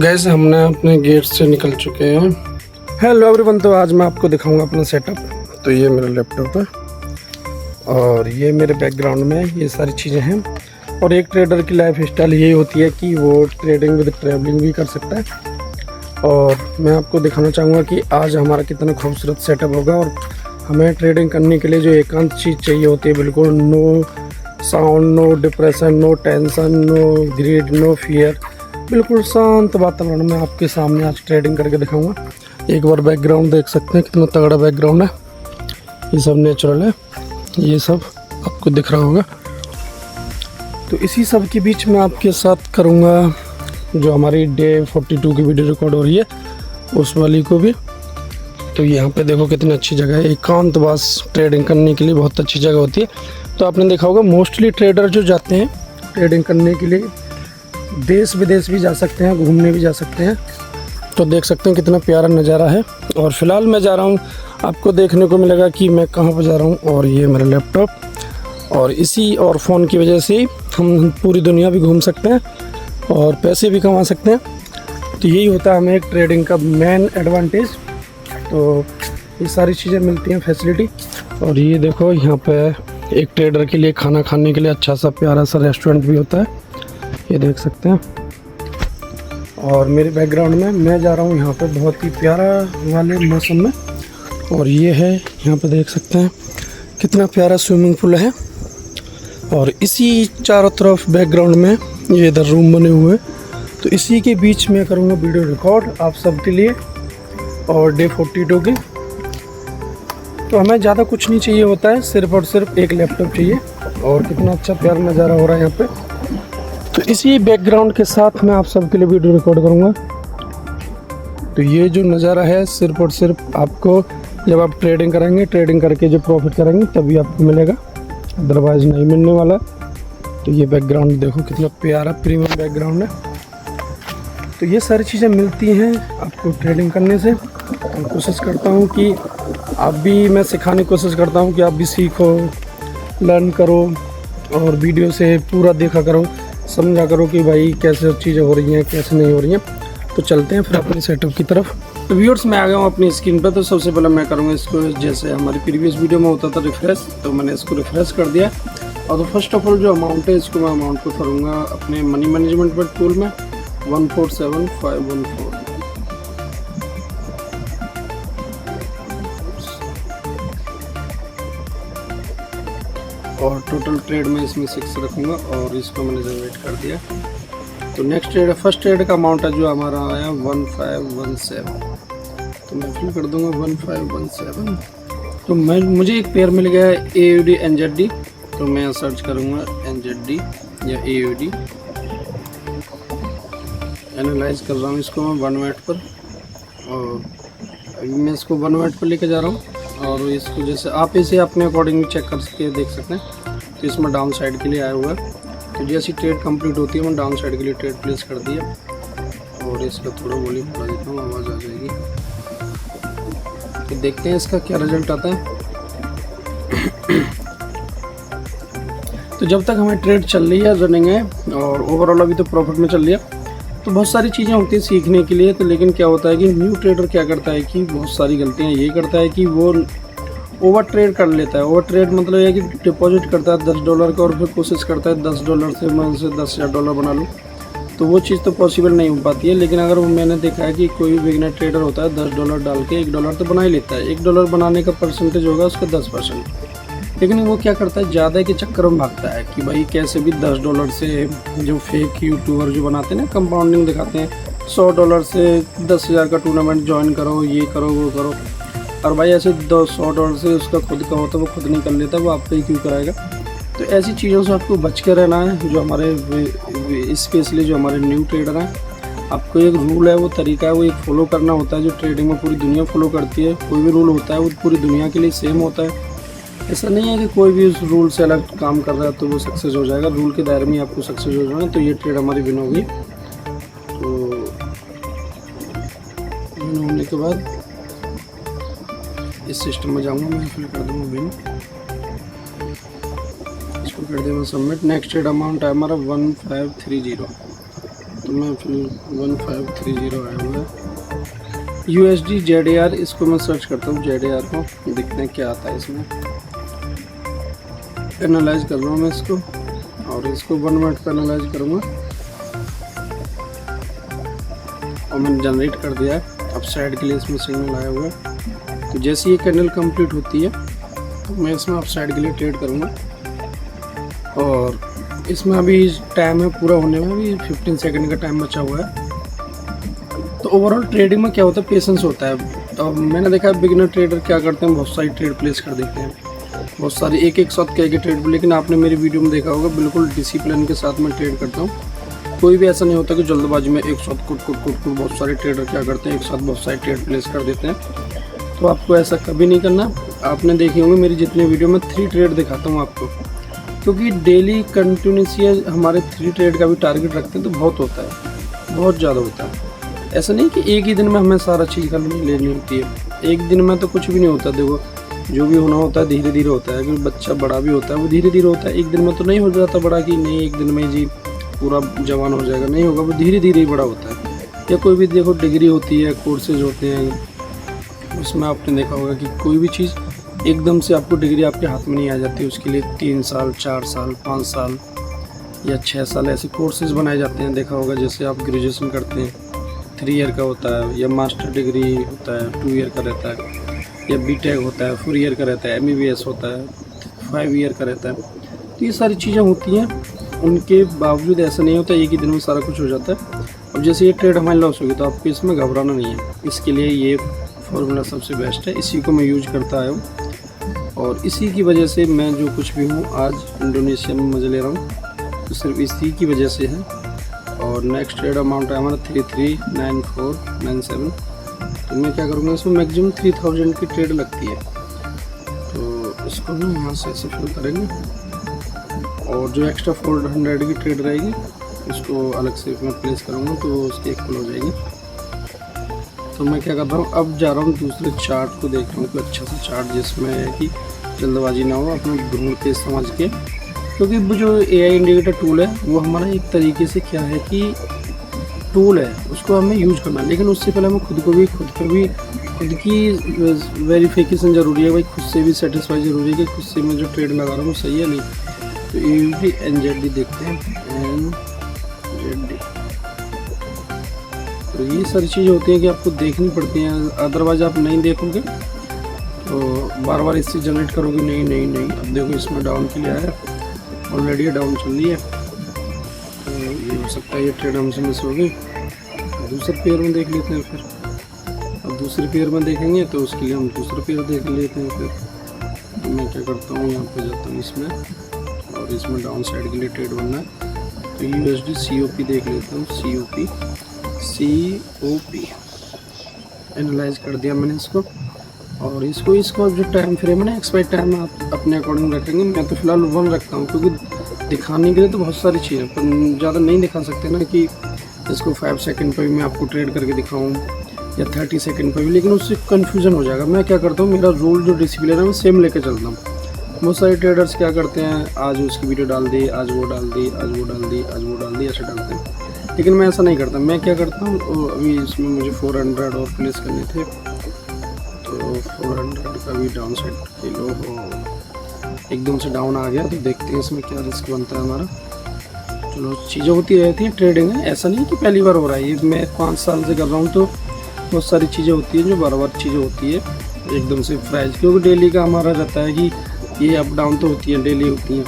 Gas हमने अपने gate से निकल चुके हैं। हेलो एवरीवन, तो आज मैं आपको दिखाऊंगा अपना सेटअप। तो ये मेरा लैपटॉप है और ये मेरे बैकग्राउंड में ये सारी चीज़ें हैं। और एक ट्रेडर की लाइफ स्टाइल यही होती है कि वो ट्रेडिंग विद ट्रैवलिंग भी कर सकता है। और मैं आपको दिखाना चाहूँगा कि आज हमारा कितना खूबसूरत सेटअप होगा। और हमें ट्रेडिंग करने के लिए जो एकांत चीज़ चाहिए होती है, बिल्कुल no sound, no depression, no tension, no greed, no fear, बिल्कुल शांत वातावरण में आपके सामने आज ट्रेडिंग करके दिखाऊंगा। एक बार बैकग्राउंड देख सकते हैं, कितना तगड़ा बैकग्राउंड है। ये सब नेचुरल है, ये सब आपको दिख रहा होगा। तो इसी सब के बीच में आपके साथ करूंगा जो हमारी डे 42 की वीडियो रिकॉर्ड हो रही है, उस वाली को भी। तो यहाँ पे देखो कितनी अच्छी जगह है, एकांतवास ट्रेडिंग करने के लिए बहुत अच्छी जगह होती है। तो आपने देखा होगा मोस्टली ट्रेडर जो जाते हैं ट्रेडिंग करने के लिए देश विदेश भी जा सकते हैं, घूमने भी जा सकते हैं। तो देख सकते हैं कितना प्यारा नज़ारा है। और फिलहाल मैं जा रहा हूँ, आपको देखने को मिलेगा कि मैं कहाँ पर जा रहा हूँ। और ये मेरा लैपटॉप, और इसी और फ़ोन की वजह से हम पूरी दुनिया भी घूम सकते हैं और पैसे भी कमा सकते हैं। तो यही होता है हमें एक ट्रेडिंग का मेन एडवांटेज। तो ये सारी चीज़ें मिलती हैं, फैसिलिटी। और ये देखो यहाँ पे एक ट्रेडर के लिए खाना खाने के लिए अच्छा सा प्यारा सा रेस्टोरेंट भी होता है, ये देख सकते हैं। और मेरे बैकग्राउंड में मैं जा रहा हूँ यहाँ पे बहुत ही प्यारा वाले मौसम में। और ये है यहाँ पे देख सकते हैं कितना प्यारा स्विमिंग पूल है। और इसी चारों तरफ बैकग्राउंड में ये इधर रूम बने हुए हैं। तो इसी के बीच में करूँगा वीडियो रिकॉर्ड आप सबके लिए और डे 42 की। तो हमें ज़्यादा कुछ नहीं चाहिए होता है, सिर्फ और सिर्फ एक लैपटॉप चाहिए। और कितना अच्छा प्यारा नज़ारा हो रहा है यहाँ पे। तो इसी बैकग्राउंड के साथ मैं आप सबके लिए वीडियो रिकॉर्ड करूँगा। तो ये जो नज़ारा है सिर्फ और सिर्फ आपको जब आप ट्रेडिंग करेंगे, ट्रेडिंग करके जो प्रॉफिट करेंगे तभी आपको मिलेगा, अदरवाइज़ नहीं मिलने वाला। तो ये बैकग्राउंड देखो कितना प्यारा प्रीमियम बैकग्राउंड है। तो ये सारी चीज़ें मिलती हैं आपको ट्रेडिंग करने से। मैं कोशिश करता हूँ कि आप भी, मैं सिखाने की कोशिश करता हूँ कि आप भी सीखो, लर्न करो और वीडियो से पूरा देखा करो, समझा करो कि भाई कैसे चीज़ें हो रही हैं, कैसे नहीं हो रही हैं। तो चलते हैं फिर अपने सेटअप की तरफ। तो व्यूअर्स, मैं आ गया हूँ अपनी स्क्रीन पर। तो सबसे पहले मैं करूँगा इसको, जैसे हमारी प्रीवियस वीडियो में होता था रिफ्रेश, तो मैंने इसको रिफ्रेश कर दिया। और तो फर्स्ट ऑफ ऑल जो अमाउंट है, इसको मैं अमाउंट को करूँगा अपने मनी मैनेजमेंट पर टूल में 147514। और टोटल ट्रेड में इसमें 6 रखूँगा और इसको मैंने जनरेट कर दिया। तो नेक्स्ट ट्रेड, फर्स्ट ट्रेड का अमाउंट है जो हमारा आया 1517। तो मैं फिल कर दूंगा 1517। तो मुझे एक पेयर मिल गया है AUD NZD। तो मैं सर्च करूँगा NZD या AUD। एनालाइज कर रहा हूँ इसको मैं 1 मिनट पर। और अभी मैं इसको 1 मिनट पर लेके जा रहा हूँ। और इसको जैसे आप इसे अपने अकॉर्डिंग चेक कर सकते हैं, देख सकते हैं। तो इसमें डाउन साइड के लिए आया हुआ है। तो जैसी ट्रेड कंप्लीट होती है मैं डाउन साइड के लिए ट्रेड प्लेस कर दिया। और इसका थोड़ा वॉल्यूम बढ़ा देता हूँ, आवाज़ आ जाएगी। तो देखते हैं इसका क्या रिजल्ट आता है। तो जब तक हमें ट्रेड चल रही है, रनिंग है और ओवरऑल अभी तो प्रॉफिट में चल रही है। तो बहुत सारी चीज़ें होती हैं सीखने के लिए। तो लेकिन क्या होता है कि न्यू ट्रेडर क्या करता है कि बहुत सारी गलतियाँ ये करता है कि वो ओवर ट्रेड कर लेता है। ओवर ट्रेड मतलब ये कि डिपॉजिट करता है $10 का और फिर कोशिश करता है $10 से मैं उसे $10,000 बना लूँ। तो वो चीज़ तो पॉसिबल नहीं हो पाती है। लेकिन अगर वो, मैंने देखा है कि कोई बिगिनर ट्रेडर होता है $10 डाल के $1 तो बना ही लेता है। $1 बनाने का परसेंटेज होगा उसका 10%। लेकिन वो क्या करता है, ज़्यादा के चक्कर में भागता है कि भाई कैसे भी $10 से, जो फेक यूट्यूबर जो बनाते हैं ना, कंपाउंडिंग दिखाते हैं, $100 से 10,000 का टूर्नामेंट ज्वाइन करो, ये करो वो करो। और भाई ऐसे $100 से उसका खुद का होता है, वो खुद नहीं कर लेता, वो आप पे ही क्यों कराएगा। तो ऐसी चीज़ों से आपको बच के रहना है। जो हमारे स्पेशली जो हमारे न्यू ट्रेडर हैं, आपको एक रूल है, वो तरीका है, वो एक फॉलो करना होता है जो ट्रेडिंग में पूरी दुनिया फॉलो करती है। कोई भी रूल होता है वो पूरी दुनिया के लिए सेम होता है। ऐसा नहीं है कि कोई भी उस रूल से अलग काम कर रहा है तो वो सक्सेस हो जाएगा। रूल के दायरे में आपको सक्सेस हो जाना है। तो ये ट्रेड हमारी विन होगी। तो विन होने के बाद इस सिस्टम में जाऊंगा, मैं फिल कर दूंगा विन, इसको कर देंगे सबमिट। नेक्स्ट ट्रेड अमाउंट है हमारा 1530। तो मैं फिर 1530 आया हुआ है USD ZAR। इसको मैं सर्च करता हूँ ZAR को, देखते हैं क्या आता है इसमें। एनालाइज कर रहा हूँ मैं इसको, और इसको 1 मिनट पर एनालाइज करूँगा, और मैंने जनरेट कर दिया है। अब साइड के लिए इसमें सिग्नल आया हुआ है। तो जैसे ये कैंडल कंप्लीट होती है तो मैं इसमें अप साइड के लिए ट्रेड करूँगा। और इसमें अभी टाइम है पूरा होने में, अभी 15 सेकंड का टाइम बचा हुआ है। तो ओवरऑल ट्रेडिंग में क्या होता है, पेशेंस होता है। तो मैंने देखा है बिगिनर ट्रेडर क्या करते हैं, बहुत सारी ट्रेड प्लेस कर देते हैं, बहुत सारी एक साथ कई ट्रेड। लेकिन आपने मेरी वीडियो में देखा होगा बिल्कुल डिसिप्लिन के साथ मैं ट्रेड करता हूँ। कोई भी ऐसा नहीं होता कि जल्दबाजी में एक साथ कुट बहुत सारे ट्रेडर क्या करते हैं, एक साथ बहुत सारे ट्रेड प्लेस कर देते हैं। तो आपको ऐसा कभी नहीं करना। आपने देखे होंगे मेरी जितनी वीडियो में 3 ट्रेड दिखाता हूँ आपको, क्योंकि डेली कंटिन्यूसली हमारे 3 ट्रेड का भी टारगेट रखते हैं तो बहुत होता है, बहुत ज़्यादा होता है। ऐसा नहीं कि एक ही दिन में हमें सारा चीज़ कर लेनी होती है। एक दिन में तो कुछ भी नहीं होता। देखो जो भी होना होता है धीरे धीरे होता है। क्योंकि बच्चा बड़ा भी होता है वो धीरे धीरे होता है, एक दिन में तो नहीं हो जाता बड़ा कि नहीं एक दिन में जी पूरा जवान हो जाएगा, नहीं होगा, वो धीरे धीरे ही बड़ा होता है। या कोई भी देखो डिग्री होती है, कोर्सेज होते हैं, उसमें आपने देखा होगा कि कोई भी चीज़ एकदम से आपको डिग्री आपके हाथ में नहीं आ जाती। उसके लिए 3 साल 4 साल 5 साल या 6 साल ऐसे कोर्सेज बनाए जाते हैं। देखा होगा जैसे आप ग्रेजुएशन करते हैं 3 ईयर का होता है, या मास्टर डिग्री होता है 2 ईयर का रहता है, या बीटेक होता है 4 ईयर का रहता है, MBBS होता है 5 ईयर का रहता है। तो ये सारी चीज़ें होती हैं, उनके बावजूद ऐसा नहीं होता एक ही दिन में सारा कुछ हो जाता है। अब जैसे ये ट्रेड हमारी लॉस होगी तो आपको इसमें घबराना नहीं है। इसके लिए ये फॉर्मूला सबसे बेस्ट है, इसी को मैं यूज करता आया हूँ, और इसी की वजह से मैं जो कुछ भी हूँ आज इंडोनेशिया में मज़े ले रहा हूँ, तो सिर्फ इसी की वजह से है। और नेक्स्ट ट्रेड अमाउंट है हमारा 339497। तो मैं क्या करूँगा, इसमें मैक्सिमम 3000 की ट्रेड लगती है। तो इसको हम यहाँ से ऐसे फिल करेंगे, और जो एक्स्ट्रा 400 की ट्रेड रहेगी उसको अलग से मैं प्लेस करूँगा, तो उसकी इक्वल हो जाएगी। तो मैं क्या कर रहा हूँ, अब जा रहा हूँ दूसरे चार्ट को देख रहा हूँ, कोई अच्छा सा चार्ट जिसमें है कि जल्दबाजी ना हो, अपने ढूंढ के समझ के। क्योंकि वो जो AI इंडिकेटर टूल है वो हमारा एक तरीके से क्या है कि टूल है, उसको हमें यूज करना है। लेकिन उससे पहले हमें खुद की वेरिफिकेशन ज़रूरी है भाई, खुद से भी सेटिस्फाई ज़रूरी है कि खुद से मैं जो ट्रेड लगा रहा हूँ सही है नहीं। तो NZD देखते हैं, NZD। तो ये सारी चीज़ें होती हैं कि आपको देखनी पड़ती हैं, अदरवाइज आप नहीं देखोगे तो बार बार इससे जनरेट करोगे नहीं। अब देखो इसमें डाउन के लिए आया, ऑलरेडी डाउन चल रही है, तो ये हो सकता है ये ट्रेड हमसे मिस होगी। दूसरे पेयर में देख लेते हैं फिर। अब दूसरे पेयर में देखेंगे तो उसके लिए हम दूसरा पेयर देख लेते हैं फिर। तो मैं क्या करता हूँ, यहाँ पे जाता हूँ इसमें, और इसमें डाउन साइड के लिए ट्रेड बनना है। तो USD COP देख लेता हूँ, COP एनालाइज कर दिया मैंने इसको। और इसको जो टाइम फ्रेम है ना, एक्सपायर टाइम आप अपने अकॉर्डिंग रखेंगे। मैं तो फिलहाल 1 रखता हूँ, क्योंकि दिखाने के लिए तो बहुत सारी चीज़ें पर ज़्यादा नहीं दिखा सकते ना कि इसको 5 सेकंड पर भी मैं आपको ट्रेड करके दिखाऊँ या 30 सेकंड पर भी, लेकिन उससे कन्फ्यूज़न हो जाएगा। मैं क्या करता हूँ, मेरा रूल जो डिसिप्लिन है मैं सेम लेके चलता हूँ। बहुत सारे ट्रेडर्स क्या करते हैं, आज उसकी वीडियो डाल दी, आज वो डाल दी, आज वो डाल दी, आज वो डाल दी, ऐसे डालते हैं। लेकिन मैं ऐसा नहीं करता। मैं क्या करता हूँ, अभी इसमें मुझे 400 और प्लेस करने थे, तो 400 का भी डाउन साइड के लो एकदम से डाउन आ गया। तो देखते हैं इसमें क्या रिस्क बनता है हमारा। चलो चीज़ें होती रहती हैं, ट्रेडिंग है, ऐसा नहीं कि पहली बार हो रहा है। ये मैं 5 साल से कर रहा हूँ, तो बहुत सारी चीज़ें होती हैं जो बार चीज़ें होती है एकदम से प्राइस, क्योंकि डेली का हमारा रहता है कि ये अप डाउन तो होती है, डेली होती हैं।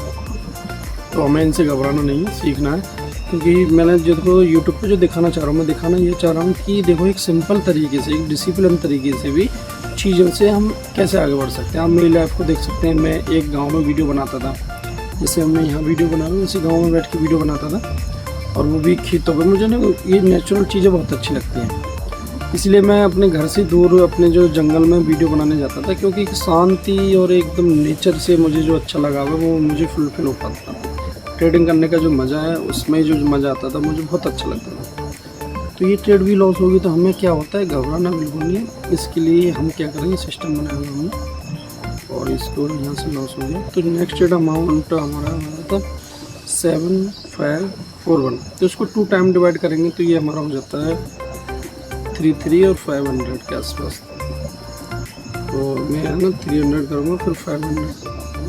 तो हमें इनसे घबराना नहीं है, सीखना है। क्योंकि मैंने जो यूट्यूब पे जो दिखाना चाह रहा हूँ, मैं दिखाना ये चाह रहा हूँ कि देखो एक सिंपल तरीके से, एक डिसिप्लिन तरीके से भी चीज़ों से हम कैसे आगे बढ़ सकते हैं। आप मेरी लाइफ को देख सकते हैं। मैं एक गांव में वीडियो बनाता था, जैसे मैं यहाँ वीडियो बना रहा हूँ, उसी गांव में बैठ के वीडियो बनाता था, और वो भी खेतों पर। मुझे ना ये नेचुरल चीज़ें बहुत अच्छी लगती हैं, इसलिए मैं अपने घर से दूर अपने जो जंगल में वीडियो बनाने जाता था, क्योंकि शांति और एकदम नेचर से मुझे जो अच्छा लगा हुआ वो मुझे फुलफिल हो पाता था। ट्रेडिंग करने का जो मज़ा है, उसमें जो मज़ा आता था मुझे बहुत अच्छा लगता था। तो ये ट्रेड भी लॉस होगी तो हमें क्या होता है, घबराना बिल्कुल नहीं। इसके लिए हम क्या करेंगे, सिस्टम बनाया हुआ हमने, और इसको यहाँ से लॉस हो गया। तो नेक्स्ट ट्रेड अमाउंट हमारा था 7541। तो इसको 2 टाइम डिवाइड करेंगे तो ये हमारा हो जाता है 33 और 500 के आसपास। तो मैं है ना 300 करूँगा, फिर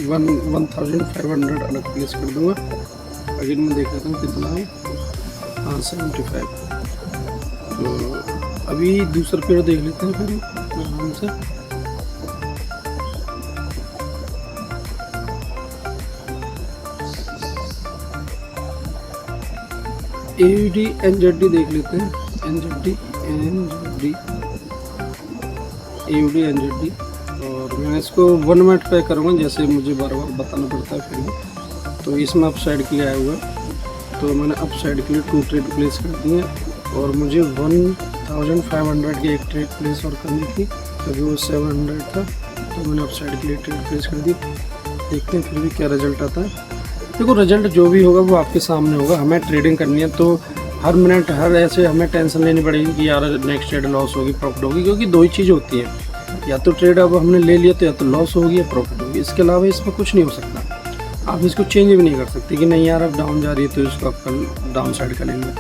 1500 अलग प्लेस कर दूँगा। अगर मैं देख लेता हूँ कितना है, हाँ 75। तो अभी दूसरा पेड़ देख लेते हैं फिर आराम से। AUD NZD देख लेते हैं, NZD AUD NZD। और मैं इसको 1 मिनट पे करूँगा, जैसे मुझे बार बार बताना पड़ता है फिर भी। तो इसमें अप साइड के लिए आया हुआ है, तो मैंने अप साइड के लिए 2 ट्रेड प्लेस कर दिए और मुझे 1500 की एक ट्रेड प्लेस और करनी थी क्योंकि वो 700 था। तो मैंने अप साइड के लिए ट्रेड प्लेस कर दी। देखते हैं फिर भी क्या रिजल्ट आता है। देखो रिजल्ट जो भी होगा वो आपके सामने होगा। हमें ट्रेडिंग करनी है तो हर मिनट हर ऐसे हमें टेंशन लेनी पड़ेगी कि यार नेक्स्ट ट्रेड लॉस होगी प्रॉफिट होगी, क्योंकि 2 ही चीज़ होती है, या तो ट्रेड अब हमने ले लिया तो या तो लॉस होगी या प्रॉफिट होगी। इसके अलावा इसमें कुछ नहीं हो सकता। आप इसको चेंज भी नहीं कर सकते कि नहीं यार अब डाउन जा रही है तो इसको आप कल डाउन साइड का लेंगे,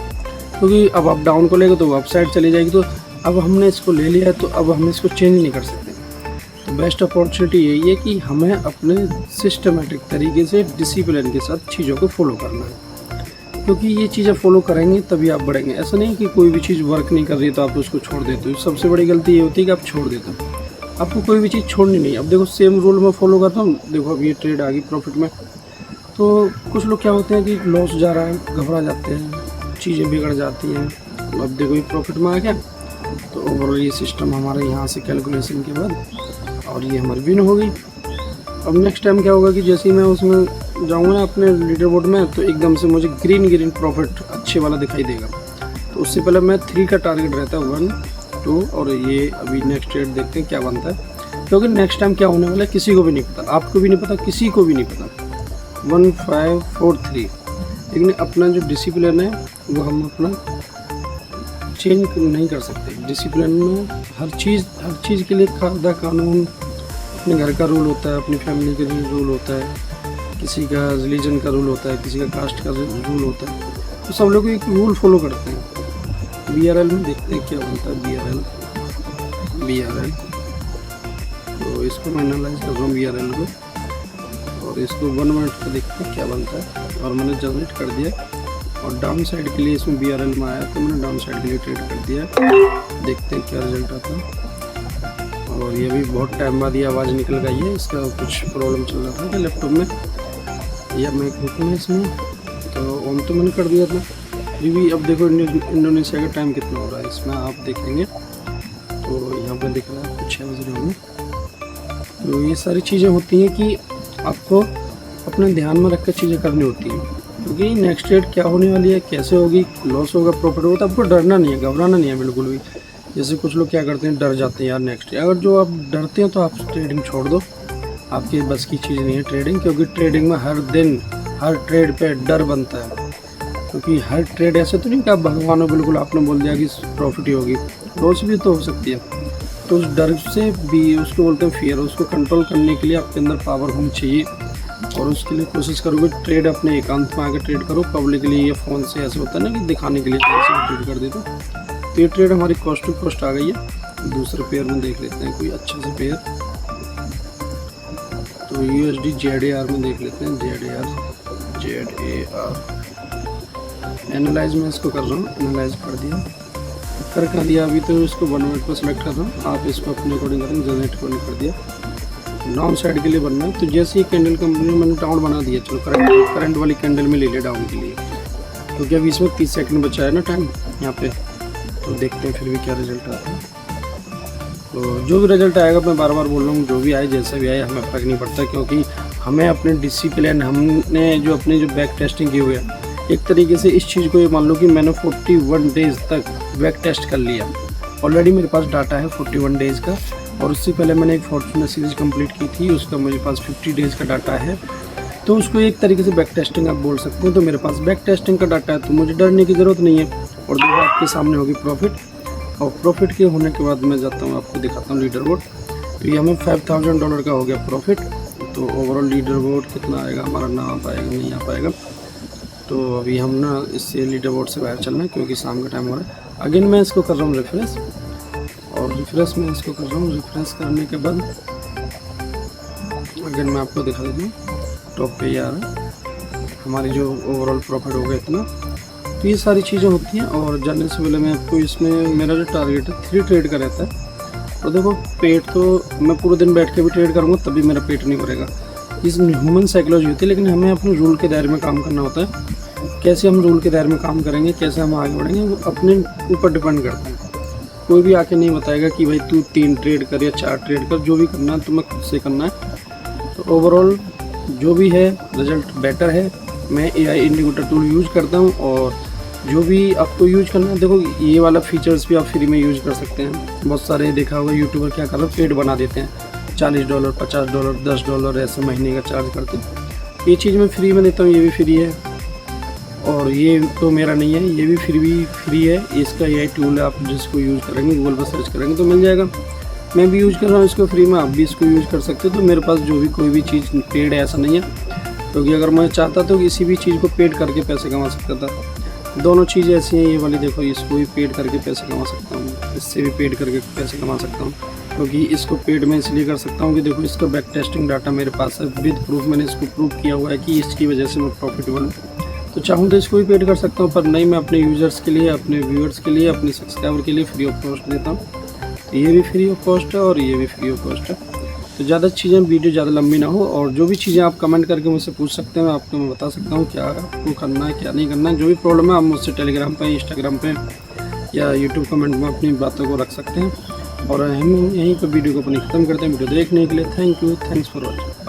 क्योंकि अब आप डाउन को लेंगे तो वो अप साइड चली जाएगी। तो अब हमने इसको ले लिया है तो अब हम इसको चेंज नहीं कर सकते। तो बेस्ट अपॉर्चुनिटी यही है कि हमें अपने सिस्टमेटिक तरीके से डिसिप्लिन के साथ चीज़ों को फॉलो करना है, क्योंकि ये चीज़ें फॉलो करेंगे तभी आप बढ़ेंगे। ऐसा नहीं कि कोई भी चीज़ वर्क नहीं कर रही तो आप उसको छोड़ देते हो। सबसे बड़ी गलती ये होती है कि आप छोड़ देते हो। आपको कोई भी चीज़ छोड़नी नहीं। अब देखो सेम रूल में फॉलो करता हूँ, देखो अब ये ट्रेड आ गई प्रॉफिट में। तो कुछ लोग क्या होते हैं कि लॉस जा रहा है, घबरा जाते हैं, चीज़ें बिगड़ जाती हैं। अब देखो ये प्रॉफिट में आ गया, तो ओवरऑल ये सिस्टम हमारे यहाँ से कैलकुलेशन के बाद और ये हमारी विन होगी। अब नेक्स्ट टाइम क्या होगा कि जैसे ही मैं उसमें जाऊँगा अपने लीडर बोर्ड में, तो एकदम से मुझे ग्रीन प्रॉफिट अच्छे वाला दिखाई देगा। तो उससे पहले मैं 3 का टारगेट रहता है, 1 2 और ये अभी नेक्स्ट ट्रेड देखते हैं क्या बनता है, क्योंकि नेक्स्ट टाइम क्या होने वाला है किसी को भी नहीं पता, आपको भी नहीं पता, किसी को भी नहीं पता। 1543। लेकिन अपना जो डिसिप्लिन है वो हम अपना चेंज नहीं कर सकते। डिसिप्लिन में हर चीज़ के लिए कायदा कानून, अपने घर का रूल होता है, अपनी फैमिली का रूल होता है, किसी का रिलीजन का रूल होता है, किसी का कास्ट का रूल होता है। तो सब लोग एक रूल फॉलो करते हैं। BRL में देखते हैं क्या बनता है। BRL तो इसको मैं एनालाइज कर रहा हूँ BRL को, और इसको 1 मिनट पर देखते हैं क्या बनता है। और मैंने जनरेट कर दिया और डाउन साइड के लिए इसमें BRL में आया तो मैंने डाउन साइड के लिए ट्रेड कर दिया। देखते हैं क्या रिजल्ट आता है। और ये भी बहुत टाइम बाद ये आवाज़ निकल गई है, इसका कुछ प्रॉब्लम चल रहा था लैपटॉप में या मैं खुद में इसमें, तो ऑन तो मैंने कर दिया था। भी अब देखो इंडोनेशिया का टाइम कितना हो रहा है इसमें आप देखेंगे, तो यहाँ पर दिख रहा है कुछ 6 बज रहे होंगे। तो ये सारी चीज़ें होती हैं कि आपको अपने ध्यान में रख कर चीज़ें करनी होती हैं, क्योंकि नेक्स्ट ट्रेड क्या होने वाली है, कैसे होगी, लॉस होगा प्रॉफिट होगा, तो आपको डरना नहीं है, घबराना नहीं है बिल्कुल भी। जैसे कुछ लोग क्या करते हैं, डर जाते हैं यार नेक्स्ट, अगर जो आप डरते हैं तो आप ट्रेडिंग छोड़ दो। आपकी बस की चीज़ नहीं है ट्रेडिंग, क्योंकि ट्रेडिंग में हर दिन हर ट्रेड पे डर बनता है। क्योंकि हर ट्रेड ऐसे तो नहीं कि आप भगवान हो बिल्कुल, आपने बोल दिया कि प्रॉफिट ही होगी, लॉस भी तो हो सकती है। तो उस डर से भी, उसको बोलते हैं फियर, उसको कंट्रोल करने के लिए आपके अंदर पावर होनी चाहिए। और उसके लिए कोशिश करोगे ट्रेड अपने एकांत में आके ट्रेड करो। पब्लिकली ये फ़ोन से ऐसे होता है ना कि दिखाने के लिए ऐसे ट्रेड कर देते। तो ये ट्रेड हमारी कॉस्ट टू कॉस्ट आ गई है। दूसरे पेयर में देख लेते हैं कोई अच्छा सा पेयर, तो USD ZAR में देख लेते हैं। ZAR एनालाइज में इसको कर रहा हूँ, एनालाइज कर दिया अभी। तो इसको 1 मिनट पर सेलेक्ट कर रहा हूँ, आप इसको अपने अकॉर्डिंग करें। जनरेट अकॉर्डिंग कर दिया, डाउन साइड के लिए बनना है। तो जैसे ही कैंडल कंपनी ने मैंने डाउन बना दिया, चलो करंट वाली कैंडल में ले लिया डाउन के लिए, क्योंकि अभी इसमें 30 सेकंड बचा है ना टाइम यहाँ पे। तो देखते हैं फिर भी क्या रिजल्ट आता है। तो जो भी रिजल्ट आएगा, मैं बार बार बोल रहा हूँ, जो भी आए जैसा भी आए हमें फ़र्क नहीं पड़ता, क्योंकि हमें अपने डिसिप्लिन, हमने जो अपने जो बैक टेस्टिंग की हुई है, एक तरीके से इस चीज़ को ये मान लो कि मैंने 41 डेज़ तक बैक टेस्ट कर लिया। ऑलरेडी मेरे पास डाटा है 41 डेज़ का, और उससे पहले मैंने एक फॉर्चूनर सीरीज़ कंप्लीट की थी, उसका मेरे पास 50 डेज़ का डाटा है। तो उसको एक तरीके से बैक टेस्टिंग आप बोल सकते हैं। तो मेरे पास बैक टेस्टिंग का डाटा है, तो मुझे डरने की ज़रूरत नहीं है। और देखो आपके सामने होगी प्रॉफिट, और प्रॉफिट के होने के बाद मैं जाता हूँ, आपको दिखाता हूँ लीडर बोर्ड। तो ये हमें $5000 का हो गया प्रॉफिट। तो ओवरऑल लीडर बोर्ड कितना आएगा हमारा, ना आ पाएगा, नहीं आ पाएगा। तो अभी हम ना इससे लीडर बोर्ड से बाहर चल रहे हैं क्योंकि शाम का टाइम हो रहा है। अगेन मैं इसको कर रहा हूँ रिफ्रेश, और रिफ्रेश में इसको कर रहा हूँ। रिफ्रेश करने के बाद अगेन मैं आपको दिखा देता हूँ, टॉप पे ही आ रहा है हमारी जो ओवरऑल प्रॉफिट हो गया इतना। तो ये सारी चीज़ें होती हैं। और जाने से पहले मैं आपको इसमें मेरा जो टारगेट है 3 ट्रेड का रहता है। तो देखो पेट तो मैं पूरे दिन बैठ के भी ट्रेड करूँगा तभी मेरा पेट नहीं भरेगा। इस ह्यूमन साइकोलॉजी होती है, लेकिन हमें अपने रूल के दायरे में काम करना होता है। कैसे हम रूल के दायरे में काम करेंगे, कैसे हम आगे बढ़ेंगे, वो अपने ऊपर डिपेंड करता है। कोई भी आके नहीं बताएगा कि भाई तू 3 ट्रेड कर या 4 ट्रेड कर, जो भी करना है तुम्हें खुद से करना है। तो ओवरऑल जो भी है रिजल्ट बेटर है। मैं AI इंडिकेटर टूल यूज़ करता हूँ, और जो भी आपको यूज करना है, देखो ये वाला फीचर्स भी आप फ्री में यूज़ कर सकते हैं। बहुत सारे देखा होगा यूट्यूबर क्या कर रहे हैं, पेड बना देते हैं, $40, $50, $10 ऐसे महीने का चार्ज करते हैं। ये चीज़ मैं फ्री में देता हूँ, ये भी फ्री है। और ये तो मेरा नहीं है, ये भी फ्री है। इसका AI टूल है, आप जिसको यूज़ करेंगे गूगल पर सर्च करेंगे तो मिल जाएगा। मैं भी यूज़ कर रहा हूँ इसको फ्री में, आप भी इसको यूज़ कर सकते हो। तो मेरे पास जो भी कोई भी चीज़ पेड है ऐसा नहीं है, क्योंकि अगर मैं चाहता तो किसी भी चीज़ को पेड करके पैसे कमा सकता था। दोनों चीज़ें ऐसी हैं, ये वाली देखो, इसको भी पेड करके पैसे कमा सकता हूँ, इससे भी पेड करके पैसे कमा सकता हूँ। क्योंकि इसको पेड में इसलिए कर सकता हूँ कि देखो इसका बैक टेस्टिंग डाटा मेरे पास है, विद प्रूफ मैंने इसको प्रूव किया हुआ है कि इसकी वजह से मैं प्रॉफिटेबल हूँ। तो चाहूँ तो इसको भी पेड कर सकता हूँ, पर नहीं, मैं अपने यूज़र्स के लिए, अपने व्यूअर्स के लिए, अपने सब्सक्राइबर के लिए फ्री ऑफ कॉस्ट देता हूँ। तो ये भी फ्री ऑफ कॉस्ट है और ये भी फ्री ऑफ कॉस्ट है। तो ज़्यादा चीज़ें, वीडियो ज़्यादा लंबी ना हो, और जो भी चीज़ें आप कमेंट करके मुझसे पूछ सकते हैं, आपको मैं बता सकता हूँ क्या आपको करना है क्या नहीं करना है। जो भी प्रॉब्लम है आप मुझसे टेलीग्राम पे, इंस्टाग्राम पे या यूट्यूब कमेंट में अपनी बातों को रख सकते हैं। और हम यहीं पर वीडियो को अपनी ख़त्म करते हैं। वीडियो देखने के लिए thank you, thanks for watching.